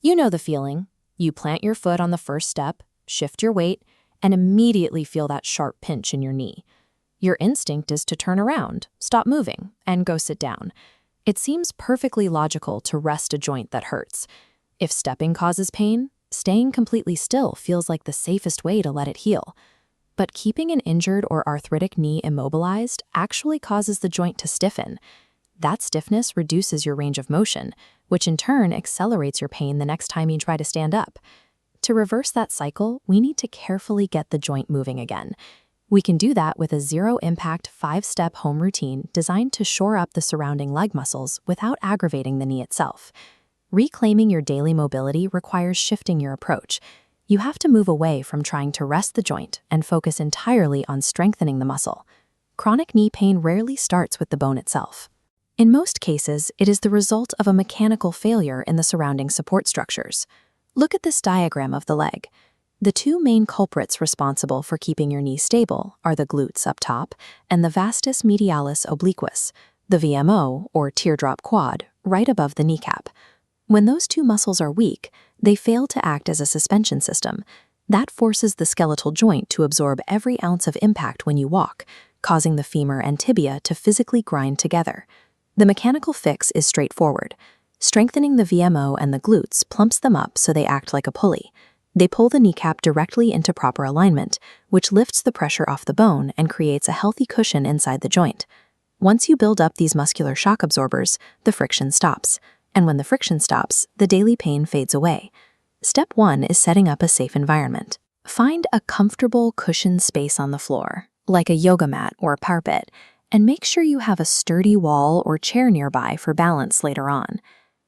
You know the feeling. You plant your foot on the first step, shift your weight, and immediately feel that sharp pinch in your knee. Your instinct is to turn around, stop moving, and go sit down. It seems perfectly logical to rest a joint that hurts. If stepping causes pain, staying completely still feels like the safest way to let it heal. But keeping an injured or arthritic knee immobilized actually causes the joint to stiffen. That stiffness reduces your range of motion, which in turn accelerates your pain the next time you try to stand up. To reverse that cycle, we need to carefully get the joint moving again. We can do that with a zero-impact 5-step home routine designed to shore up the surrounding leg muscles without aggravating the knee itself. Reclaiming your daily mobility requires shifting your approach. You have to move away from trying to rest the joint and focus entirely on strengthening the muscle. Chronic knee pain rarely starts with the bone itself. In most cases, it is the result of a mechanical failure in the surrounding support structures. Look at this diagram of the leg. The two main culprits responsible for keeping your knee stable are the glutes up top and the vastus medialis obliquus, the VMO, or teardrop quad, right above the kneecap. When those two muscles are weak, they fail to act as a suspension system. That forces the skeletal joint to absorb every ounce of impact when you walk, causing the femur and tibia to physically grind together. The mechanical fix is straightforward. Strengthening the VMO and the glutes plumps them up so they act like a pulley. They pull the kneecap directly into proper alignment, which lifts the pressure off the bone and creates a healthy cushion inside the joint. Once you build up these muscular shock absorbers, the friction stops. And when the friction stops, the daily pain fades away. Step 1 is setting up a safe environment. Find a comfortable cushioned space on the floor, like a yoga mat or parapet, and make sure you have a sturdy wall or chair nearby for balance later on.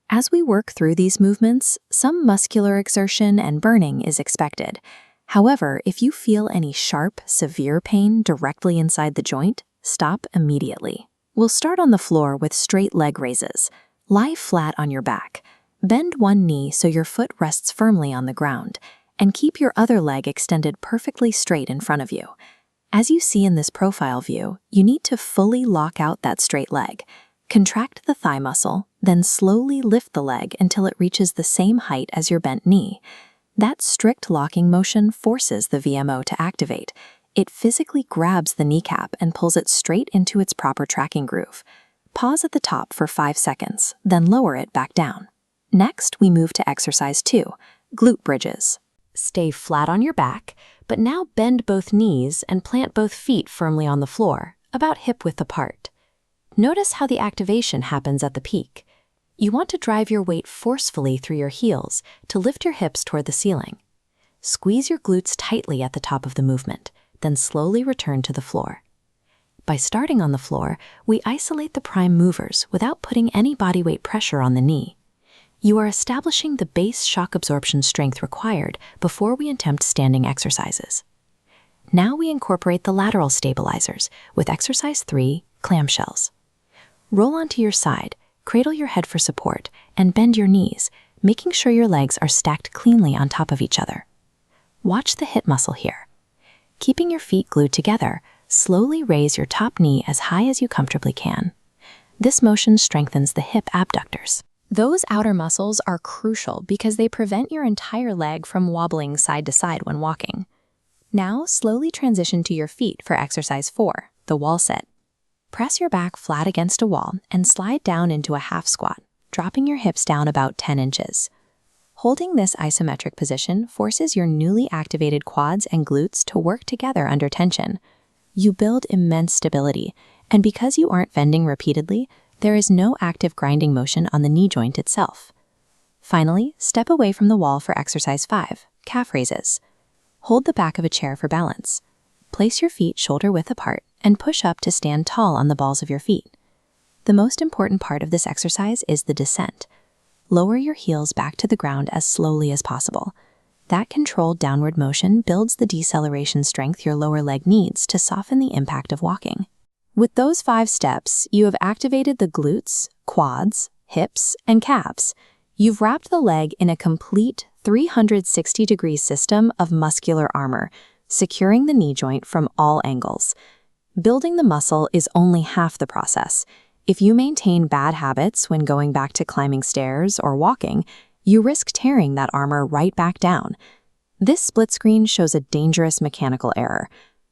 As we work through these movements, some muscular exertion and burning is expected. However, if you feel any sharp, severe pain directly inside the joint, stop immediately. We'll start on the floor with straight leg raises. Lie flat on your back. Bend one knee so your foot rests firmly on the ground, and keep your other leg extended perfectly straight in front of you. As you see in this profile view, you need to fully lock out that straight leg. Contract the thigh muscle, then slowly lift the leg until it reaches the same height as your bent knee. That strict locking motion forces the VMO to activate. It physically grabs the kneecap and pulls it straight into its proper tracking groove. Pause at the top for 5 seconds, then lower it back down. Next, we move to exercise 2, glute bridges. Stay flat on your back, but now bend both knees and plant both feet firmly on the floor, about hip-width apart. Notice how the activation happens at the peak. You want to drive your weight forcefully through your heels to lift your hips toward the ceiling. Squeeze your glutes tightly at the top of the movement, then slowly return to the floor. By starting on the floor, we isolate the prime movers without putting any body weight pressure on the knee. You are establishing the base shock absorption strength required before we attempt standing exercises. Now we incorporate the lateral stabilizers with exercise 3, clamshells. Roll onto your side, cradle your head for support, and bend your knees, making sure your legs are stacked cleanly on top of each other. Watch the hip muscle here. Keeping your feet glued together, slowly raise your top knee as high as you comfortably can. This motion strengthens the hip abductors. Those outer muscles are crucial because they prevent your entire leg from wobbling side to side when walking. Now, slowly transition to your feet for exercise 4, the wall sit. Press your back flat against a wall and slide down into a half squat, dropping your hips down about 10 inches. Holding this isometric position forces your newly activated quads and glutes to work together under tension. You build immense stability, and because you aren't bending repeatedly, there is no active grinding motion on the knee joint itself. Finally, step away from the wall for exercise 5, calf raises. Hold the back of a chair for balance. Place your feet shoulder-width apart and push up to stand tall on the balls of your feet. The most important part of this exercise is the descent. Lower your heels back to the ground as slowly as possible. That controlled downward motion builds the deceleration strength your lower leg needs to soften the impact of walking. With those 5 steps, you have activated the glutes, quads, hips, and calves. You've wrapped the leg in a complete 360-degree system of muscular armor, securing the knee joint from all angles. Building the muscle is only half the process. If you maintain bad habits when going back to climbing stairs or walking, you risk tearing that armor right back down. This split screen shows a dangerous mechanical error.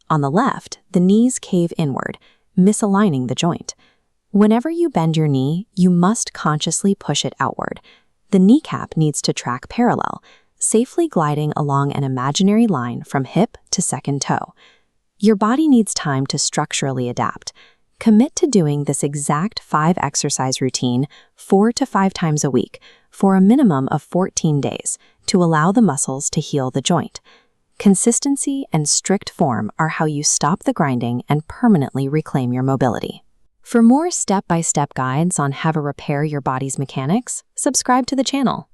On the left, the knees cave inward, misaligning the joint. Whenever you bend your knee, you must consciously push it outward. The kneecap needs to track parallel, safely gliding along an imaginary line from hip to second toe. Your body needs time to structurally adapt. Commit to doing this exact 5-exercise routine 4 to 5 times a week for a minimum of 14 days to allow the muscles to heal the joint. Consistency and strict form are how you stop the grinding and permanently reclaim your mobility. For more step-by-step guides on how to repair your body's mechanics, subscribe to the channel.